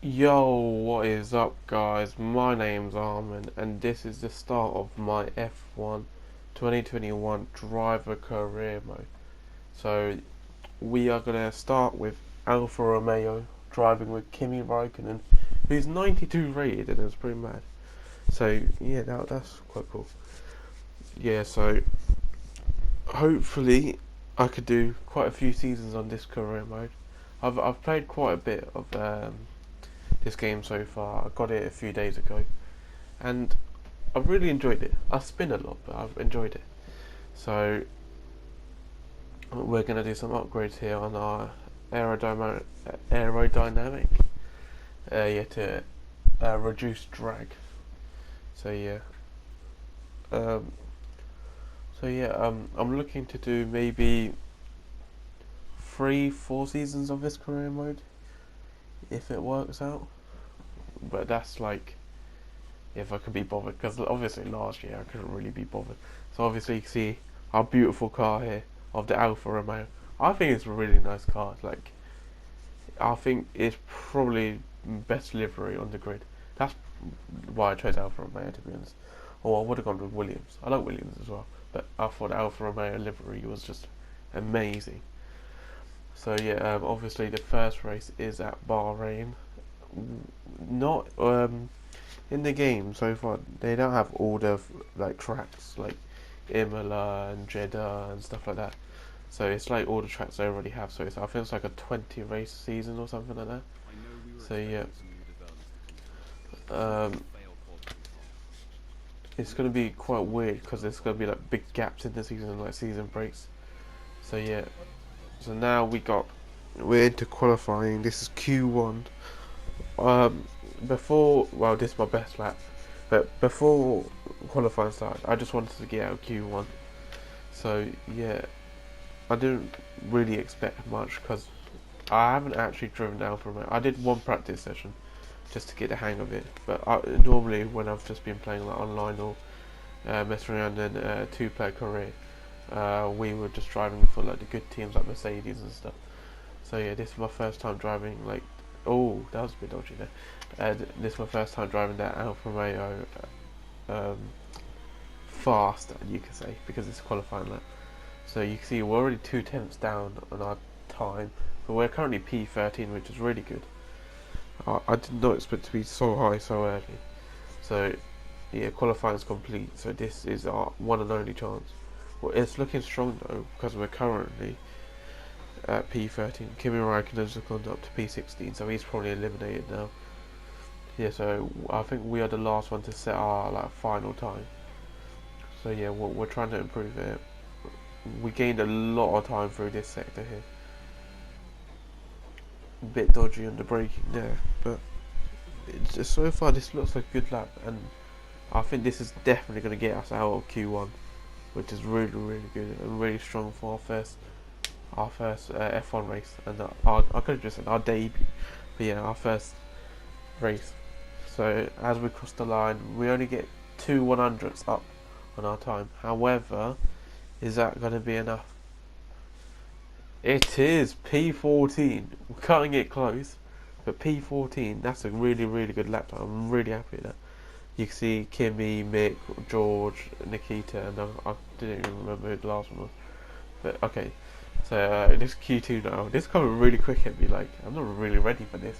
Yo, what is up, guys? My name's Armin, and this is the start of my F1 2021 driver career mode. So, we are going to start with Alfa Romeo driving with Kimi Raikkonen, who's 92 rated, and it's pretty mad. So, yeah, that's quite cool. Yeah, so hopefully I could do quite a few seasons on this career mode. I've played quite a bit of this game so far. I got it a few days ago, and I've really enjoyed it. I spin a lot, but I've enjoyed it. So we're going to do some upgrades here on our aerodynamic, to reduce drag. So yeah, um, I'm looking to do maybe 3-4 seasons of this career mode if it works out. But that's like if I could be bothered, because obviously last year I couldn't really be bothered. So obviously you can see our beautiful car here of the Alfa Romeo. I think it's a really nice car. Like, I think it's probably best livery on the grid. That's why I chose Alfa Romeo, to be honest. Or I would have gone with Williams. I like Williams as well, but I thought the Alfa Romeo livery was just amazing. So yeah, obviously the first race is at Bahrain. Not in the game so far. They don't have all the like tracks like Imola and Jeddah and stuff like that. So it's like all the tracks they already have. So I think it's like a 20 race season or something like that. So yeah, um, it's gonna be quite weird because there's gonna be like big gaps in the season, like season breaks. So yeah, so now we're into qualifying. This is Q1. This is my best lap, but before qualifying started, I just wanted to get out of Q1. So yeah, I didn't really expect much because I haven't actually driven Alfa Romeo. I did one practice session just to get the hang of it, but normally when I've just been playing like online or messing around in a two-player career, we were just driving for like the good teams like Mercedes and stuff. So yeah, this is my first time driving like. Oh, that was a bit dodgy there. This is my first time driving that Alfa Romeo fast, you could say, because it's qualifying lap. So you can see we're already 2/10 down on our time, but we're currently P13, which is really good. I did not expect to be so high so early. So yeah, qualifying is complete. So this is our one and only chance. Well, it's looking strong though because we're currently at P13. Kimi Raikkonen's gone up to P16, so he's probably eliminated now. Yeah, so I think we are the last one to set our like final time. So yeah, we're trying to improve it. We gained a lot of time through this sector here. A bit dodgy on the braking there, but so far this looks like a good lap, and I think this is definitely going to get us out of Q1, which is really good and really strong for our first F1 race, and I could have just said our debut, but yeah, our first race. So as we cross the line, we only get 2/100ths up on our time. However, is that going to be enough? It is P14. We're cutting it close, but P14, that's a really good lap time. I'm really happy with that. You can see Kimi, Mick, George, Nikita, and I didn't even remember who the last one was. But okay, so this Q2 now. This coming really quick at me. Like, I'm not really ready for this.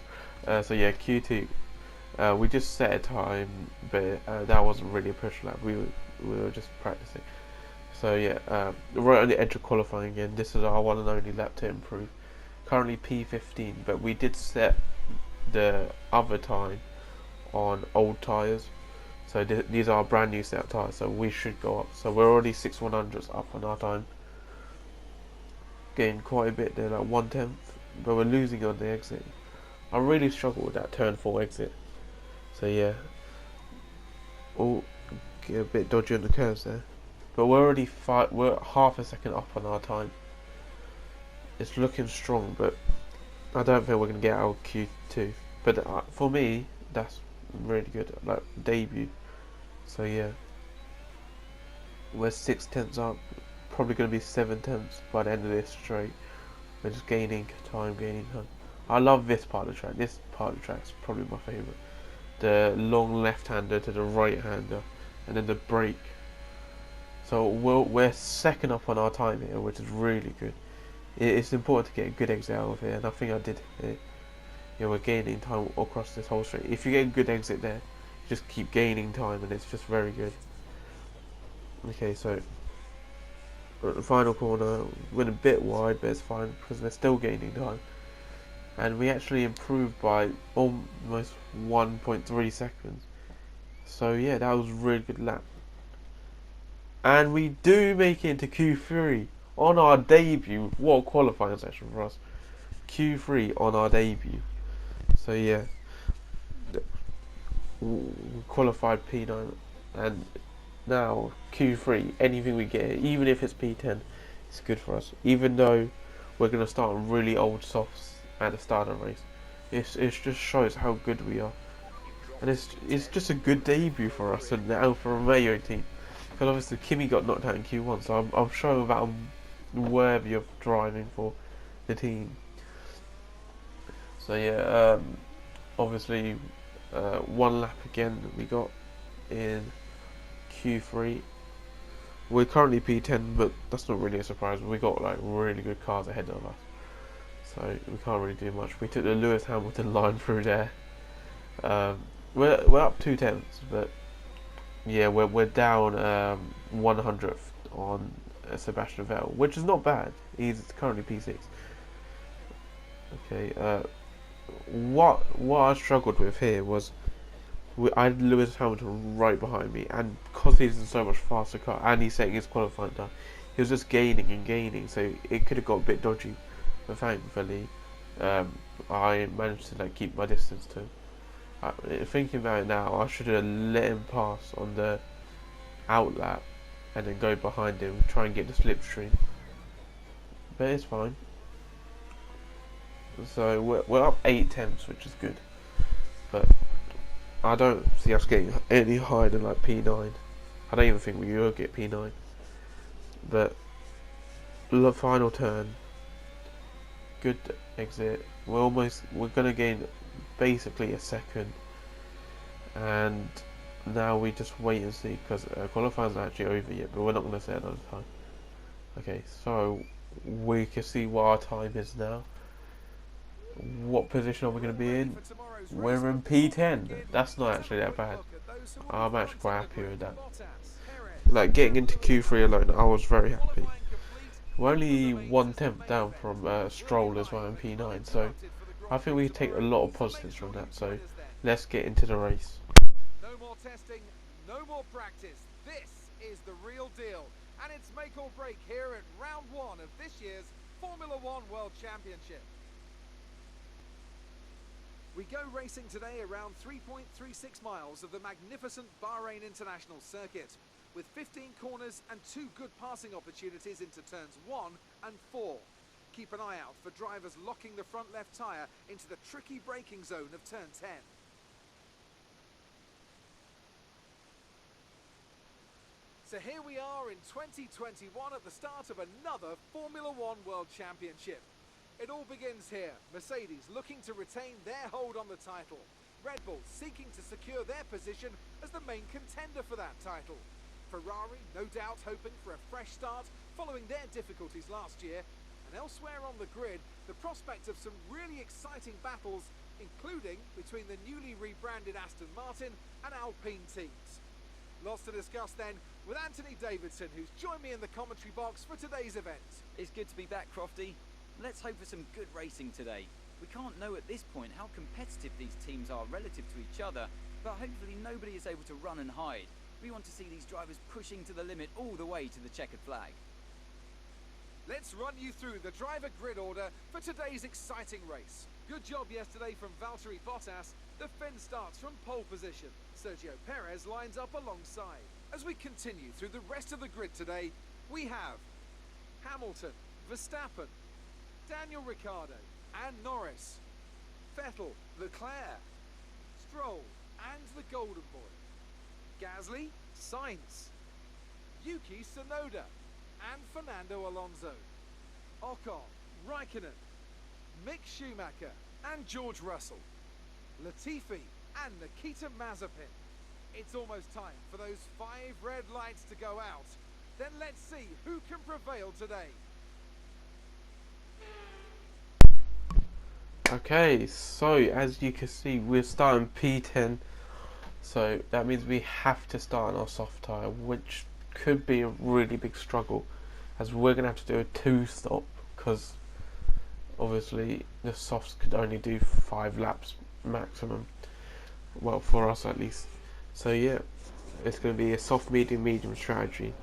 So yeah, Q2. We just set a time, but that wasn't really a push lap. We were just practicing. So yeah, right on the edge of qualifying again. This is our one and only lap to improve. Currently P15, but we did set the other time on old tyres. So these are brand new set of tyres, so we should go up. So we're already 6/100ths up on our time. Getting quite a bit there, like 1/10, but we're losing on the exit. I really struggle with that turn 4 exit. So yeah, get a bit dodgy on the curves there. But we're half a second up on our time. It's looking strong, but I don't think we're going to get out of Q2. But for me, that's really good, like debut. So yeah, we're 6/10ths up, probably going to be 7/10ths by the end of this straight. We're just gaining time. I love this part of the track. This part of the track's probably my favourite. The long left-hander to the right-hander, and then the brake. So we're second up on our time here, which is really good. It's important to get a good exit out of here, and I think I did here. Yeah, we're gaining time across this whole straight. If you get a good exit there, just keep gaining time, and it's just very good. Okay, so the final corner went a bit wide, but it's fine because they're still gaining time. And we actually improved by almost 1.3 seconds. So yeah, that was a really good lap. And we do make it into Q3 on our debut. What a qualifying session for us. Q3 on our debut. So yeah, we qualified P9, and now Q3, anything we get, even if it's P10, it's good for us. Even though we're going to start on really old softs at the start of the race, it just shows how good we are. And it's just a good debut for us in the Alfa Romeo team. Because obviously Kimi got knocked out in Q1, so I'm showing that I'm worthy of driving for the team. So yeah, obviously one lap again that we got in Q3. We're currently P10, but that's not really a surprise. We got like really good cars ahead of us, so we can't really do much. We took the Lewis Hamilton line through there. We're up 2/10, but yeah, we're down 100th on Sebastian Vettel, which is not bad. He's currently P6. Okay. What I struggled with here was I had Lewis Hamilton right behind me, and because he's in so much faster car and he's setting his qualifying time, he was just gaining and gaining, so it could have got a bit dodgy. But thankfully, I managed to like keep my distance to him. Thinking about it now, I should have let him pass on the outlap and then go behind him, try and get the slipstream. But it's fine. So we're up 8/10, which is good. But I don't see us getting any higher than like P9. I don't even think we will get P9. But the final turn, good exit. We're gonna gain basically a second, and now we just wait and see because qualifying's not actually over yet. But we're not gonna say another time. Okay, so we can see what our time is now. What position are we going to be in? We're in P10. That's not actually that bad. I'm actually quite happy with that. Like getting into Q3 alone, I was very happy. We're only 1/10 down from Stroll as well in P9, so I think we take a lot of positives from that. So let's get into the race. No more testing, no more practice. This is the real deal, and it's make or break here at round 1 of this year's Formula One World Championship. We go racing today around 3.36 miles of the magnificent Bahrain International Circuit, with 15 corners and 2 good passing opportunities into turns 1 and 4. Keep an eye out for drivers locking the front left tyre into the tricky braking zone of turn 10. So here we are in 2021 at the start of another Formula One World Championship. It all begins here. Mercedes looking to retain their hold on the title. Red Bull seeking to secure their position as the main contender for that title. Ferrari no doubt hoping for a fresh start following their difficulties last year. And elsewhere on the grid, the prospect of some really exciting battles, including between the newly rebranded Aston Martin and Alpine teams. Lots to discuss then with Anthony Davidson, who's joined me in the commentary box for today's event. It's good to be back, Crofty. Let's hope for some good racing today. We can't know at this point how competitive these teams are relative to each other, but hopefully nobody is able to run and hide. We want to see these drivers pushing to the limit all the way to the checkered flag. Let's run you through the driver grid order for today's exciting race. Good job yesterday from Valtteri Bottas. The Finn starts from pole position. Sergio Perez lines up alongside. As we continue through the rest of the grid today, we have Hamilton, Verstappen, Daniel Ricciardo and Norris, Vettel, Leclerc, Stroll and the Golden Boy, Gasly, Sainz, Yuki Tsunoda and Fernando Alonso, Ocon, Raikkonen, Mick Schumacher and George Russell, Latifi and Nikita Mazepin. It's almost time for those 5 red lights to go out. Then let's see who can prevail today. Okay, so as you can see, we're starting P10. So that means we have to start on our soft tyre, which could be a really big struggle, as we're going to have to do a 2-stop, because obviously the softs could only do 5 laps maximum. Well, for us at least. So yeah, it's going to be a soft, medium strategy.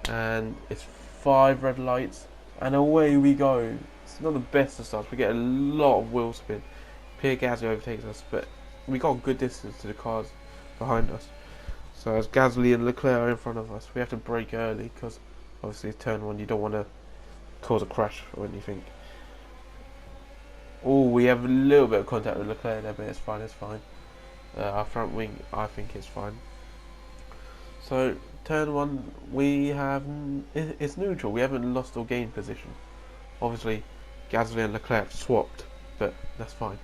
And it's 5 red lights, and away we go. It's not the best of starts. We get a lot of wheel spin. Pierre Gasly overtakes us, but we got good distance to the cars behind us. So as Gasly and Leclerc are in front of us, we have to brake early, because obviously turn 1 you don't want to cause a crash or anything. Oh, we have a little bit of contact with Leclerc there, but it's fine, it's fine. Our front wing, I think, is fine. So turn 1, we have, it's neutral. We haven't lost or gained position. Obviously, Gasly and Leclerc swapped, but that's fine.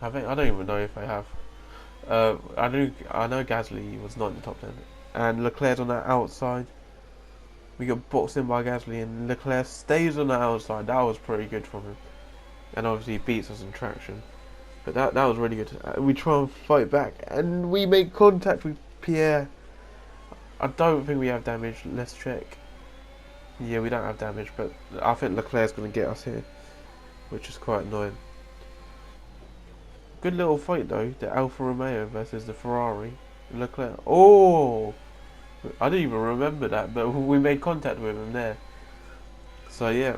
I don't even know if they have. I know Gasly was not in the top 10, and Leclerc's on that outside. We got boxed in by Gasly, and Leclerc stays on the outside. That was pretty good from him, and obviously he beats us in traction. But that was really good. We try and fight back, and we make contact with Pierre. I don't think we have damage. Let's check. Yeah, we don't have damage, but I think Leclerc's going to get us here, which is quite annoying. Good little fight though, the Alfa Romeo versus the Ferrari. Leclerc. Oh! I didn't even remember that, but we made contact with him there. So yeah.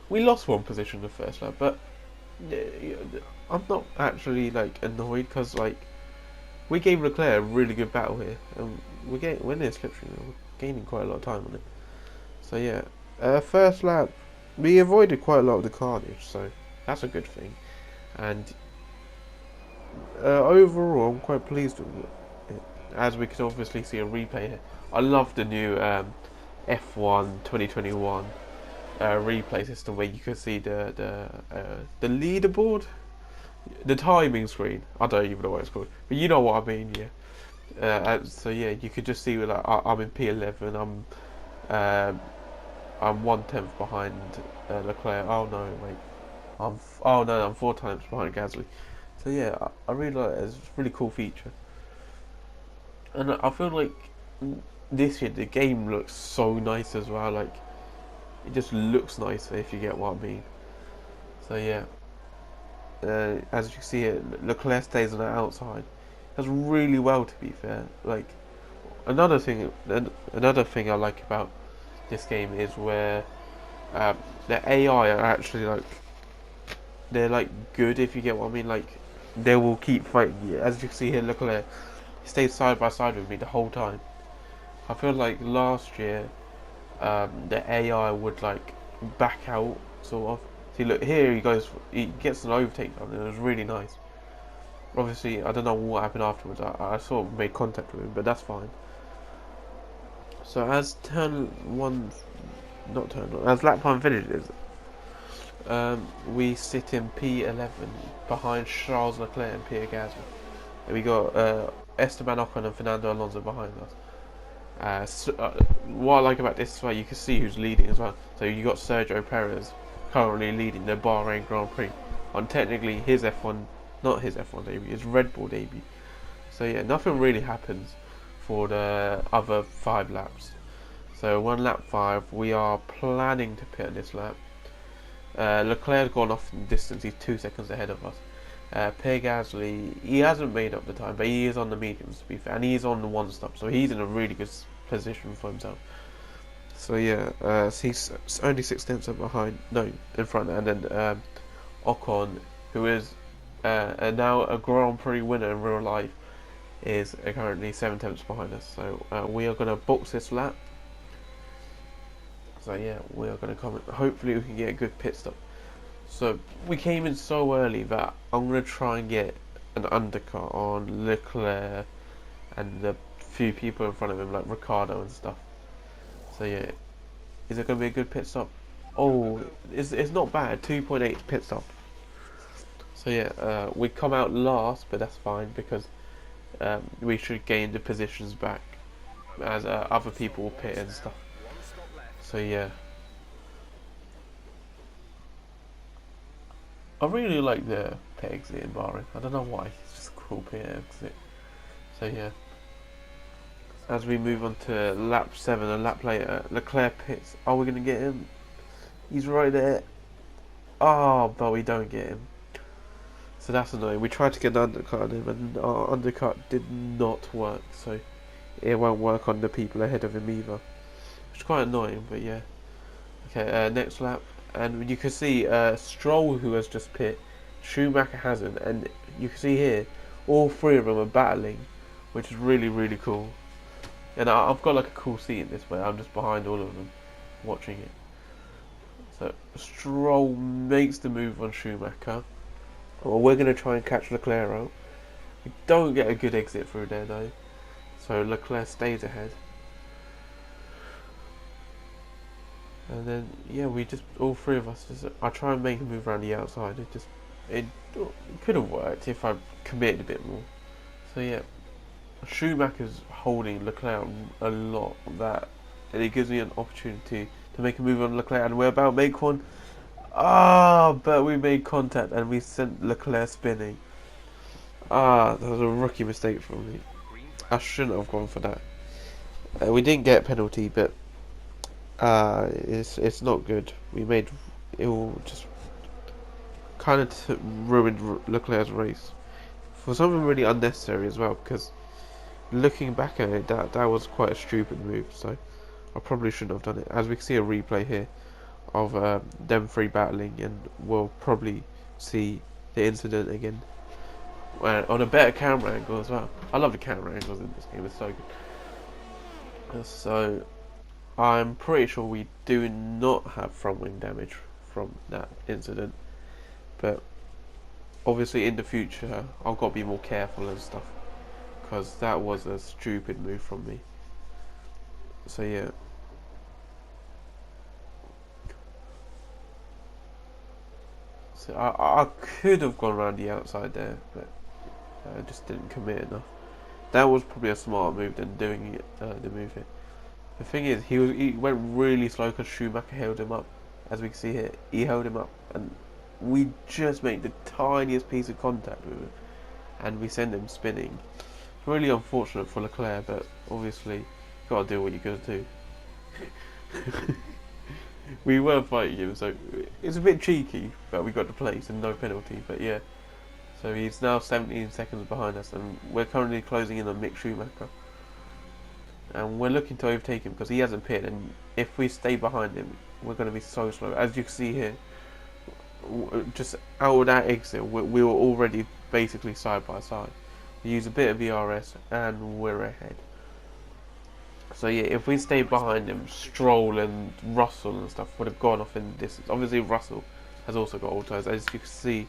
We lost 1 position the first lap, but I'm not actually like annoyed, because like we gave Leclerc a really good battle here, and we're in this slipstream. We're gaining quite a lot of time on it. So yeah, first lap we avoided quite a lot of the carnage, so that's a good thing. And overall, I'm quite pleased with it. As we can obviously see a replay here. I love the new F1 2021 replay system, where you can see the leaderboard, the timing screen. I don't even know what it's called, but you know what I mean. Yeah. So yeah, you could just see like I'm in P11. I'm 1/10 behind Leclerc. Oh no, wait. I'm 4 times behind Gasly. So yeah, I really like it. It's a really cool feature, and I feel like this year the game looks so nice as well. Like, it just looks nicer, if you get what I mean. So yeah, as you can see here, Leclerc stays on the outside. Does really well, to be fair. Like, another thing I like about this game is where the AI are actually like, they're like good, if you get what I mean. Like, they will keep fighting you. As you can see here, Leclerc, he stayed side by side with me the whole time. I feel like last year the AI would like back out, sort of. See, look here, he gets an overtake done, and it was really nice. Obviously, I don't know what happened afterwards. I sort of made contact with him, but that's fine. So as as lap time finishes, we sit in P11 behind Charles Leclerc and Pierre Gasly. And we got Esteban Ocon and Fernando Alonso behind us. What I like about this is, you can see who's leading as well. So you got Sergio Perez currently leading the Bahrain Grand Prix on technically his F1, not his F1 debut, his Red Bull debut. So yeah, nothing really happens for the other 5 laps. So on lap 5, we are planning to pit on this lap. Leclerc's gone off in distance, he's 2 seconds ahead of us. Pierre Gasly, he hasn't made up the time, but he is on the mediums, to be fair, and he is on the 1 stop, so he's in a really good position for himself. So yeah, he's only 6 tenths in front, and then Ocon, who is now a Grand Prix winner in real life, is currently 7 tenths behind us. So we are going to box this lap. So yeah, we are going to come. Hopefully we can get a good pit stop. So we came in so early that I'm going to try and get an undercut on Leclerc and the few people in front of him, like Ricardo and stuff. So yeah, is it going to be a good pit stop? Oh, it's not bad. 2.8 pit stop. So yeah, we come out last, but that's fine because we should gain the positions back as other people will pit and stuff. So yeah, I really like the pit exit in Bahrain. I don't know why. It's just a cool pit exit. So yeah. As we move on to lap 7, a lap later, Leclerc pits. Are we going to get him? He's right there. Oh, but we don't get him. So that's annoying. We tried to get an undercut on him, and our undercut did not work. So it won't work on the people ahead of him either. Which is quite annoying, but yeah. Okay, next lap. And you can see Stroll, who has just pit. Schumacher hasn't. And you can see here, all three of them are battling, which is really, really cool. And I've got like a cool seat in this way. I'm just behind all of them, watching it. So Stroll makes the move on Schumacher. Well, we're going to try and catch Leclerc out. We don't get a good exit through there though. So Leclerc stays ahead. And then yeah, we just all three of us I try and make a move around the outside. It could have worked if I committed a bit more. So yeah. Schumacher's holding Leclerc a lot and it gives me an opportunity to make a move on Leclerc, and we're about to make one. But we made contact and we sent Leclerc spinning. That was a rookie mistake from me. I shouldn't have gone for that. We didn't get a penalty, but it's not good. It will just kind of ruined Leclerc's race for something really unnecessary as well, because looking back at it, that was quite a stupid move, so I probably shouldn't have done it. As we can see a replay here of them three battling, and we'll probably see the incident again on a better camera angle as well. I love the camera angles in this game, it's so good. So I'm pretty sure we do not have front wing damage from that incident, but obviously in the future I've got to be more careful and stuff, because that was a stupid move from me. So yeah. So I could have gone around the outside there, but I just didn't commit enough. That was probably a smarter move than doing it, the move here. The thing is, he went really slow because Schumacher held him up. As we can see here, he held him up, and we just made the tiniest piece of contact with him, and we send him spinning. Really unfortunate for Leclerc, but obviously you got to do what you got to do. We were fighting him, so it's a bit cheeky, but we got the place and no penalty. But yeah, so he's now 17 seconds behind us, and we're currently closing in on Mick Schumacher, and we're looking to overtake him because he hasn't pitted, and if we stay behind him, we're going to be so slow. As you can see here, just out of that exit, we were already basically side by side. We use a bit of ERS and we're ahead. So yeah, if we stayed behind him, Stroll and Russell and stuff would have gone off in the distance. Obviously Russell has also got all tyres. As you can see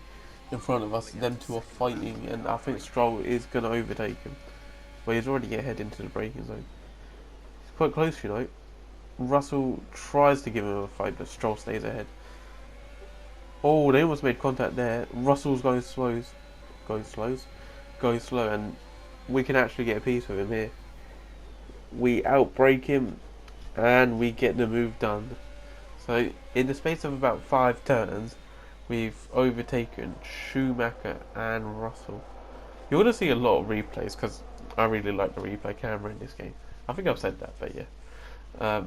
in front of us, them two are fighting, and I think Stroll is going to overtake him. But he's already ahead into the braking zone. It's quite close, you know. Russell tries to give him a fight, but Stroll stays ahead. Oh, they almost made contact there. Russell's going slow, and we can actually get a piece with him here. We outbrake him and we get the move done. So in the space of about 5 turns, we've overtaken Schumacher and Russell. You're going to see a lot of replays because I really like the replay camera in this game. I think I've said that, but yeah.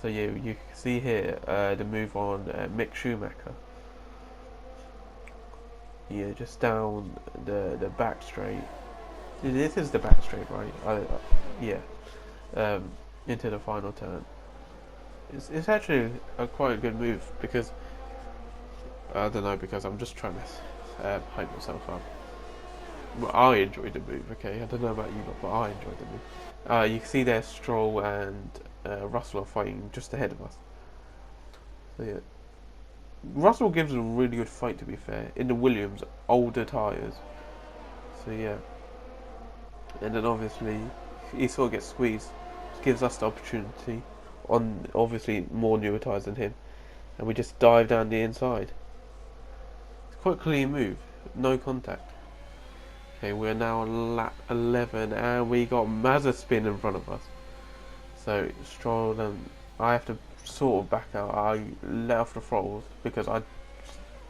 So yeah, you can see here the move on Mick Schumacher. Yeah, just down the back straight. This is the back straight, right? Yeah. Into the final turn. It's actually quite a good move because I don't know, because I'm just trying to hype myself up. Well, I enjoyed the move. Okay, I don't know about you lot, but I enjoyed the move. You can see there Stroll and Russell are fighting just ahead of us. So yeah. Russell gives a really good fight, to be fair, in the Williams older tyres. So yeah, and then obviously he sort of gets squeezed, which gives us the opportunity on obviously more newer tyres than him and we just dive down the inside. It's quite a clean move, no contact. Okay, we're now on lap 11 and we got Mazepin in front of us. So Stroll and I have to sort of back out. I let off the throttles because I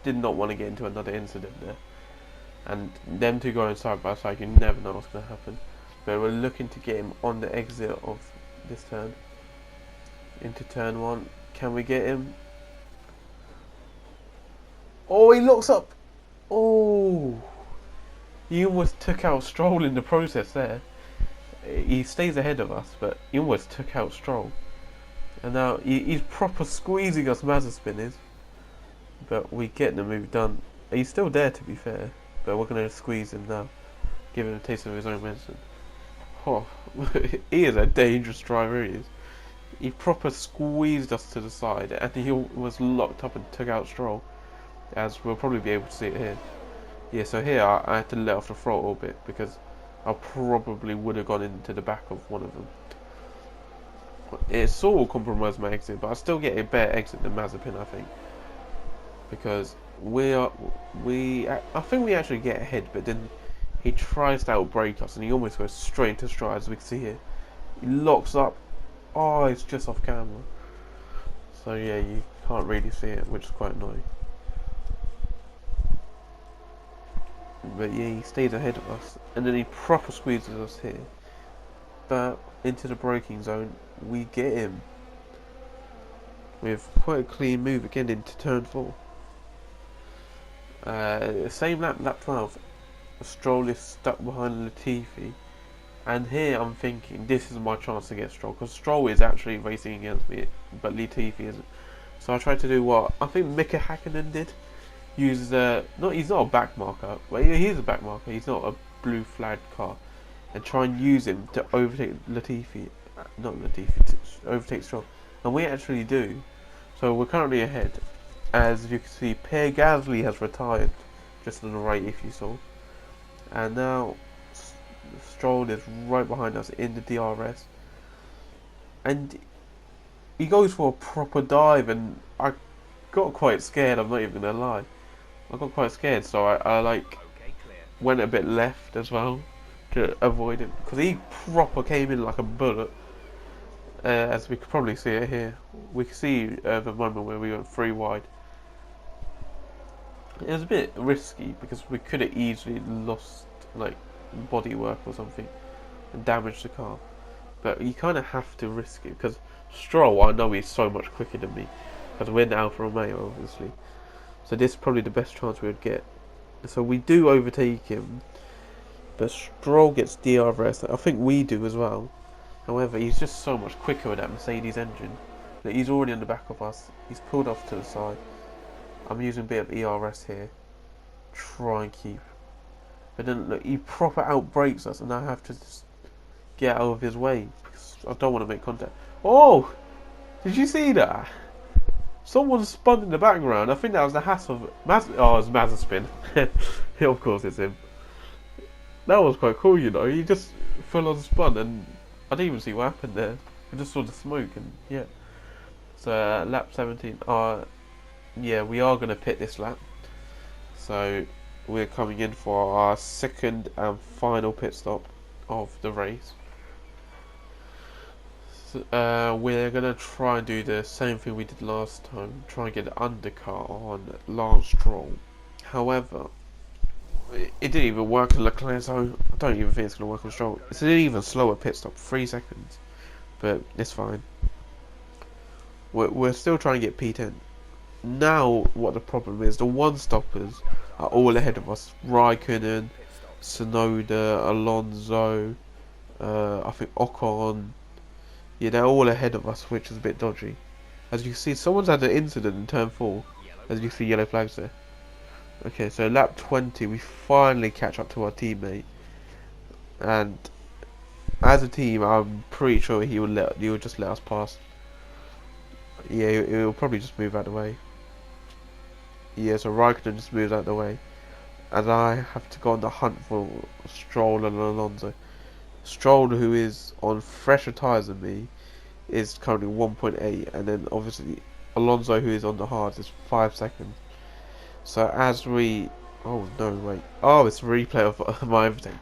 did not want to get into another incident there. And them two going side by side, you never know what's going to happen. But we're looking to get him on the exit of this turn. Into turn 1. Can we get him? Oh, he locks up! Oh! He almost took out Stroll in the process there. He stays ahead of us, but he almost took out Stroll. And now he's proper squeezing us, Mazepin is. But we get the move done. He's still there, to be fair. But we're going to squeeze him now. Give him a taste of his own medicine. Oh, he is a dangerous driver, he is. He proper squeezed us to the side, and he was locked up and took out Stroll. As we'll probably be able to see it here. Yeah, so here I had to let off the throttle a bit, because I probably would have gone into the back of one of them. It sort of compromised my exit, but I still get a better exit than Mazepin, I think. Because I think we actually get ahead, but then he tries to outbrake us and he almost goes straight into stride, as we can see here. He locks up. Oh, it's just off camera. So yeah, you can't really see it, which is quite annoying. But yeah, he stays ahead of us, and then he proper squeezes us here. But into the braking zone, we get him with quite a clean move again into turn 4. Same lap 12. Stroll is stuck behind Latifi, and here I'm thinking this is my chance to get Stroll, because Stroll is actually racing against me, but Latifi isn't. So I tried to do what I think Mika Hakkinen did. Use he's not a back marker, but he's a back marker. He's not a blue flagged car, and try and use him to overtake Latifi, to overtake Stroll, and we actually do. So we're currently ahead. As you can see, Pierre Gasly has retired, just on the right if you saw. And now Stroll is right behind us in the DRS. And he goes for a proper dive, and I got quite scared, I'm not even going to lie. I got quite scared, so I like went a bit left as well to avoid him. Because he proper came in like a bullet. As we could probably see it here. We can see the moment where we went 3 wide. It was a bit risky because we could have easily lost like bodywork or something and damaged the car. But you kind of have to risk it because Stroll, I know he's so much quicker than me because we're in Alfa Romeo obviously. So this is probably the best chance we would get. So we do overtake him, but Stroll gets DRS. I think we do as well. However, he's just so much quicker with that Mercedes engine that he's already on the back of us. He's pulled off to the side. I'm using a bit of ERS here. Try and keep. But then look, he proper outbrakes us and I have to just get out of his way because I don't want to make contact. Oh! Did you see that? Someone spun in the background. I think that was the Haas of oh, it's Mazepin. Of course it's him. That was quite cool, you know. He just full on spun and I didn't even see what happened there. I just saw the smoke and yeah. So lap 17. Yeah, we are going to pit this lap. So we're coming in for our second and final pit stop of the race. So, we're going to try and do the same thing we did last time. Try and get an undercut on Lance Stroll. However, it didn't even work on Leclerc, so I don't even think it's going to work on Stroll. It's an even slower pit stop, 3 seconds. But it's fine. We're still trying to get P10. Now, what the problem is, the one-stoppers are all ahead of us. Raikkonen, Tsunoda, Alonso, I think Ocon. Yeah, they're all ahead of us, which is a bit dodgy. As you can see, someone's had an incident in turn 4. As you can see, yellow flags there. Okay, so lap 20, we finally catch up to our teammate. And as a team, I'm pretty sure he would just let us pass. Yeah, he'll probably just move out of the way. Yeah, so Raikkonen just moves out of the way. And I have to go on the hunt for Stroll and Alonso. Stroll, who is on fresher tyres than me, is currently 1.8. And then obviously Alonso, who is on the hard, is 5 seconds. So as we, oh no, wait, oh, it's a replay of my overtake.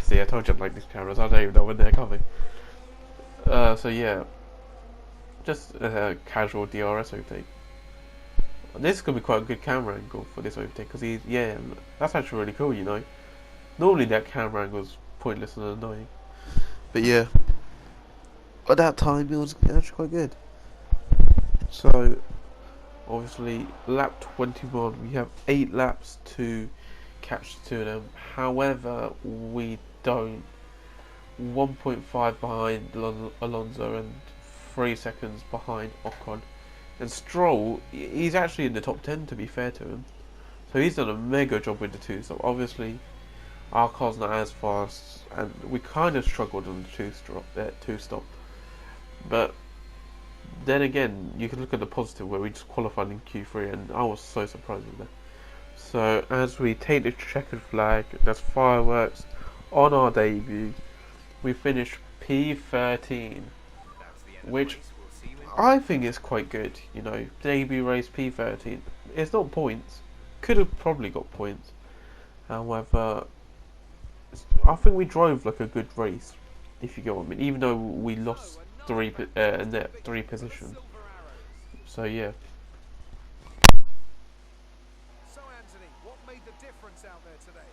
See, I told you I like these cameras. I don't even know when they're coming. So yeah, just a casual DRS overtake. This is gonna be quite a good camera angle for this overtake because yeah, that's actually really cool. You know, normally that camera angle is pointless and annoying, but yeah, at that time it was actually quite good. So obviously, lap 21, we have 8 laps to catch the two of them. However, we don't. 1.5 behind Alonso and 3 seconds behind Ocon. And Stroll, he's actually in the top 10 to be fair to him. So he's done a mega job with the two. So obviously, our car's not as fast, and we kind of struggled on the two stop. But then again, you can look at the positive where we just qualified in Q3, and I was so surprised with that. So as we take the checkered flag, there's fireworks on our debut. We finish P13, which I think is quite good. You know, debut race P13. It's not points. Could have probably got points. However, I think we drove like a good race, if you get what I mean. Even though we lost three positions. So yeah. So Anthony, what made the difference out there today?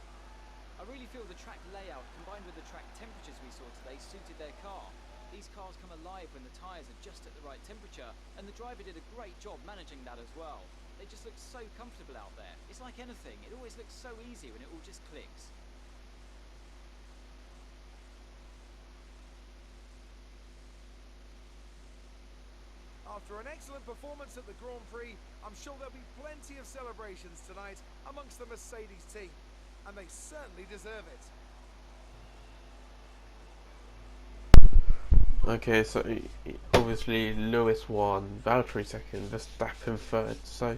I really feel the track layout combined with the track temperatures we saw today suited their car. These cars come alive when the tyres are just at the right temperature, and the driver did a great job managing that as well. They just look so comfortable out there. It's like anything, it always looks so easy when it all just clicks. After an excellent performance at the Grand Prix, I'm sure there'll be plenty of celebrations tonight amongst the Mercedes team, and they certainly deserve it. Okay, so obviously Lewis won, Valtteri second, Verstappen third. So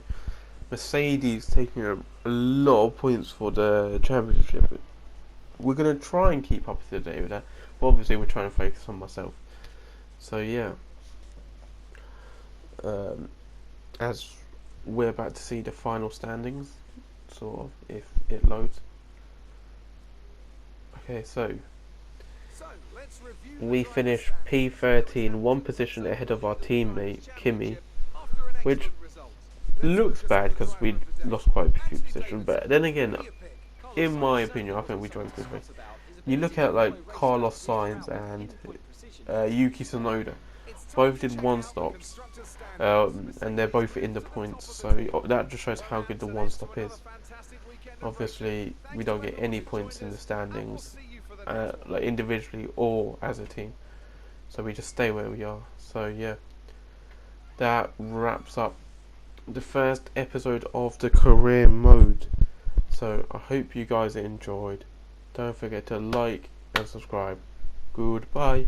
Mercedes taking a lot of points for the championship. We're gonna try and keep up to date with that, but obviously we're trying to focus on myself. So yeah. As we're about to see the final standings, sort of, if it loads. Okay, so let's review we finish P13, 1 position ahead of our teammate Kimi, which looks bad because we lost quite a few positions. But then again, in my opinion, I think we drove good race. You look at like Carlos Sainz and Yuki Tsunoda. Both did 1 stops, and they're both in the points, so that just shows how good the 1 stop is. Obviously, we don't get any points in the standings, like individually or as a team, so we just stay where we are. So yeah, that wraps up the first episode of the career mode. So I hope you guys enjoyed. Don't forget to like and subscribe. Goodbye.